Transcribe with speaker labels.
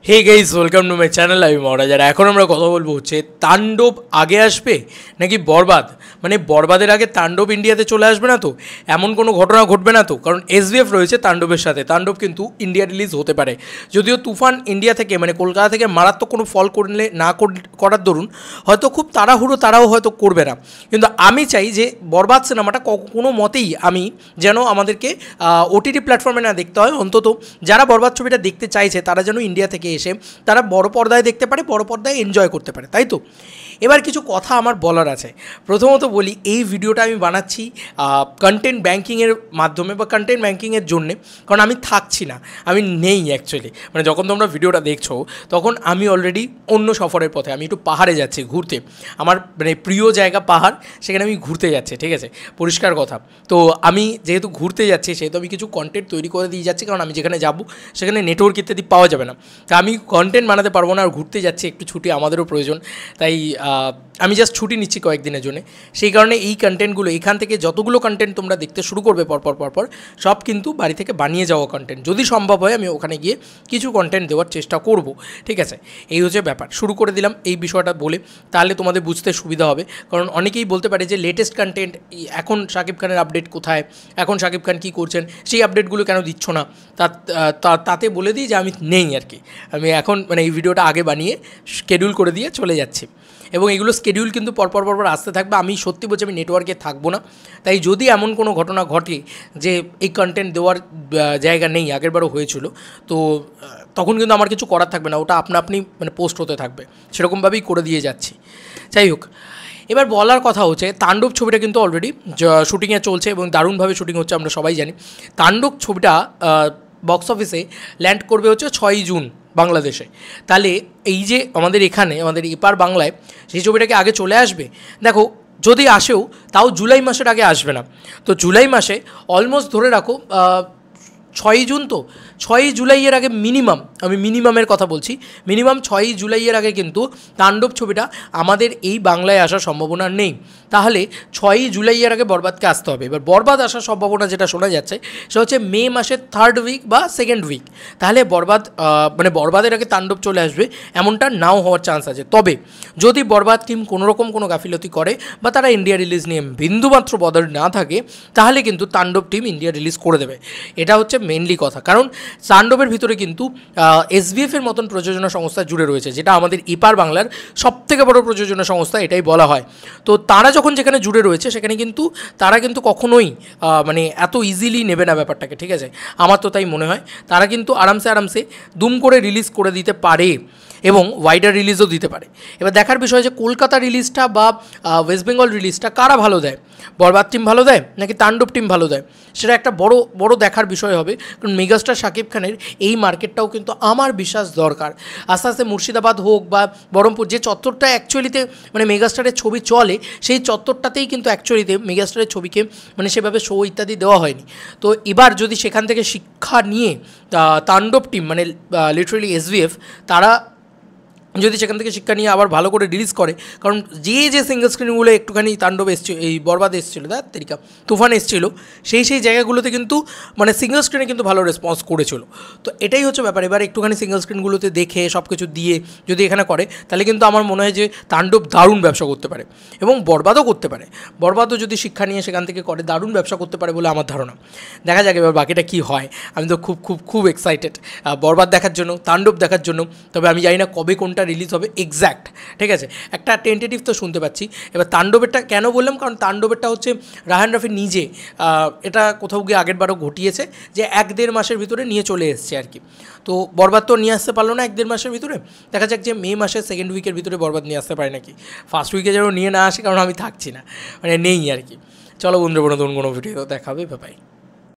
Speaker 1: Hey guys, welcome to my channel. আমি মহারাজার। এখন আমরা কথা বলবো হচ্ছে তাণ্ডব আগে আসবে নাকি বরবাদ, মানে বরবাদের আগে তাণ্ডব ইন্ডিয়াতে চলে আসবে না তো, এমন কোনো ঘটনা ঘটবে না তো? কারণ এসভিএফ রয়েছে তাণ্ডবের সাথে, তাণ্ডব কিন্তু ইন্ডিয়া রিলিজ হতে পারে। যদিও তুফান ইন্ডিয়া থেকে মানে কলকাতা থেকে মারাত্মক কোনো ফল করলে না করার দরুন হয়তো খুব তাড়াও হয়তো করবে না, কিন্তু আমি চাই যে বরবাদ সিনেমাটা কোনো মতেই আমি যেন আমাদেরকে ওটিটি প্ল্যাটফর্মে না দেখতে হয়। অন্তত যারা বরবাদ ছবিটা দেখতে চাইছে তারা যেন ইন্ডিয়া থেকে এসে তারা বড় পর্দায় দেখতে পারে, বড় পর্দায় এনজয় করতে পারে, তাই তো? এবার কিছু কথা আমার বলার আছে। প্রথমত বলি, এই ভিডিওটা আমি বানাচ্ছি কন্টেন্ট ব্যাঙ্কিংয়ের মাধ্যমে বা কন্টেন্ট ব্যাঙ্কিংয়ের জন্যে, কারণ আমি থাকছি না, আমি নেই অ্যাকচুয়ালি। মানে যখন তোমরা ভিডিওটা দেখছো তখন আমি অলরেডি অন্য সফরের পথে, আমি একটু পাহাড়ে যাচ্ছি ঘুরতে, আমার মানে প্রিয় জায়গা পাহাড়, সেখানে আমি ঘুরতে যাচ্ছি, ঠিক আছে, পরিষ্কার কথা। তো আমি যেহেতু ঘুরতে যাচ্ছি সেহেতু আমি কিছু কন্টেন্ট তৈরি করে দিয়ে যাচ্ছি, কারণ আমি যেখানে যাব সেখানে নেটওয়ার্ক ইত্যাদি পাওয়া যাবে না, তা আমি কন্টেন্ট বানাতে পারবো না। আর ঘুরতে যাচ্ছি, একটু ছুটি আমাদেরও প্রয়োজন, তাই আমি জাস্ট ছুটি নিচ্ছি কয়েকদিনের জন্য। সেই কারণে এই কন্টেন্টগুলো, এখান থেকে যতগুলো কন্টেন্ট তোমরা দেখতে শুরু করবে পরপর সব কিন্তু বাড়ি থেকে বানিয়ে যাওয়া কন্টেন্ট। যদি সম্ভব হয় আমি ওখানে গিয়ে কিছু কন্টেন্ট দেওয়ার চেষ্টা করব, ঠিক আছে? এই হচ্ছে ব্যাপার। শুরু করে দিলাম এই বিষয়টা বলে, তাহলে তোমাদের বুঝতে সুবিধা হবে। কারণ অনেকেই বলতে পারে যে লেটেস্ট কন্টেন্ট, এখন শাকিব খানের আপডেট কোথায়, এখন শাকিব খান কী করছেন, সেই আপডেটগুলো কেন দিচ্ছ না? তাতে বলে দিই যে আমি নেই আর কি। আমি এখন মানে এই ভিডিওটা আগে বানিয়ে শিডিউল করে দিয়ে চলে যাচ্ছি, এবং এগুলো শিডিউল কিন্তু পরপর আসতে থাকবে। আমি সত্যি বলছি আমি নেটওয়ার্কে থাকবো না, তাই যদি এমন কোনো ঘটনা ঘটে যে এই কন্টেন্ট দেওয়ার জায়গা নেই, আগেরবারও হয়েছিল, তো তখন কিন্তু আমার কিছু করার থাকবে না, ওটা আপনি মানে পোস্ট হতে থাকবে, সেরকমভাবেই করে দিয়ে যাচ্ছি। যাই হোক, এবার বলার কথা হচ্ছে তাণ্ডব ছবিটা কিন্তু অলরেডি শুটিংয়ে চলছে এবং দারুণভাবে শুটিং হচ্ছে, আমরা সবাই জানি। তাণ্ডব ছবিটা বক্স অফিসে ল্যান্ড করবে হচ্ছে 6ই জুন বাংলাদেশে। তাহলে এই যে আমাদের এখানে, আমাদের এপার বাংলায় সেই ছবিটাকে আগে চলে আসবে। দেখো, যদি আসেও তাও জুলাই মাসের আগে আসবে না। তো জুলাই মাসে অলমোস্ট ধরে রাখো 6ই জুন, তো 6ই জুলাইয়ের আগে মিনিমাম, আমি মিনিমামের কথা বলছি, মিনিমাম 6ই জুলাইয়ের আগে কিন্তু তাণ্ডব ছবিটা আমাদের এই বাংলায় আসার সম্ভাবনা নেই। তাহলে 6ই জুলাইয়ের আগে বরবাদকে আসতে হবে। এবার বরবাদ আসার সম্ভাবনা যেটা শোনা যাচ্ছে সেটা হচ্ছে মে মাসের 3rd উইক বা 2nd উইক। তাহলে বরবাদ মানে বরবাদের আগে তাণ্ডব চলে আসবে এমনটা নাও হওয়ার চান্স আছে। তবে যদি বরবাদ টিম কোনোরকম কোনো গাফিলতি করে বা তারা ইন্ডিয়া রিলিজ নিয়ে বিন্দুমাত্র বদল না থাকে, তাহলে কিন্তু তাণ্ডব টিম ইন্ডিয়া রিলিজ করে দেবে। এটা হচ্ছে মেনলি কথা। কারণ তাণ্ডবের ভিতরে কিন্তু এসভিএফের মতন প্রযোজনা সংস্থা জুড়ে রয়েছে, যেটা আমাদের এপার বাংলার সবথেকে বড় প্রযোজনা সংস্থা, এটাই বলা হয়। তো তারা যখন যেখানে জুড়ে রয়েছে সেখানে কিন্তু তারা কিন্তু কখনোই মানে এত ইজিলি নেবে না ব্যাপারটাকে, ঠিক আছে? আমার তো তাই মনে হয়। তারা কিন্তু আরামসে দুম করে রিলিজ করে দিতে পারে এবং ওয়াইডার রিলিজও দিতে পারে। এবার দেখার বিষয় যে কলকাতা রিলিজটা বা ওয়েস্ট বেঙ্গল রিলিজটা কারা ভালো দেয়, বরবাদ টিম ভালো দেয় নাকি তাণ্ডব টিম ভালো দেয়, সেটা একটা বড় দেখার বিষয় হবে। কারণ মেগাস্টার শাকিব খানের এই মার্কেটটাও কিন্তু আমার বিশ্বাস দরকার। আস্তে আস্তে মুর্শিদাবাদ হোক বা বহরমপুর, যে চত্বরটা অ্যাকচুয়ালিতে মানে মেগাস্টারের ছবি চলে, সেই চত্বরটাতেই কিন্তু অ্যাকচুয়ালিতে মেগাস্টারের ছবিকে মানে সেভাবে শো ইত্যাদি দেওয়া হয়নি। তো এবার যদি সেখান থেকে শিক্ষা নিয়ে তাণ্ডব টিম মানে লিটারালি এসভিএফ, তারা যদি সেখান থেকে শিক্ষা নিয়ে আবার ভালো করে রিলিজ করে, কারণ যে সিঙ্গল স্ক্রিনগুলো একটুখানি তাণ্ডব এসছিল, এই বরবাদ এসেছিলো, তারিকা তুফান এসেছিলো, সেই জায়গাগুলোতে কিন্তু মানে সিঙ্গল স্ক্রিনে কিন্তু ভালো রেসপন্স করেছিল। তো এটাই হচ্ছে ব্যাপার। এবার একটুখানি সিঙ্গল স্ক্রিনগুলোতে দেখে সব কিছু দিয়ে যদি এখানে করে, তাহলে কিন্তু আমার মনে হয় যে তাণ্ডব দারুণ ব্যবসা করতে পারে এবং বরবাদও করতে পারে। বরবাদও যদি শিক্ষা নিয়ে সেখান থেকে করে দারুণ ব্যবসা করতে পারে বলে আমার ধারণা। দেখা যাক এবার বাকিটা কী হয়। আমি তো খুব এক্সাইটেড বরবাদ দেখার জন্য, তাণ্ডব দেখার জন্য। তবে আমি জানি না কবে কোনটা রিলিজ হবে এক্স্যাক্ট, ঠিক আছে? একটা টেন্টেটিভ তো শুনতে পাচ্ছি। এবার তাণ্ডবেরটা কেন বললাম, কারণ তাণ্ডবেরটা হচ্ছে রায়হান রাফি নিজে এটা কোথাও গিয়ে আগেরবারও ঘটিয়েছে যে 1-1.5 মাসের ভিতরে নিয়ে চলে এসছে আর কি। তো বরবাদ তো নিয়ে আসতে পারলো না 1-1.5 মাসের ভিতরে। দেখা যাক যে মে মাসের 2nd উইকের ভিতরে বরবাদ নিয়ে আসতে পারে নাকি। ফার্স্ট উইকে যেন নিয়ে না আসে, কারণ আমি থাকছি না, মানে নেই আর কি। চলো বন্ধুরা, নতুন কোনো ভিডিও দেখাবে, বাই।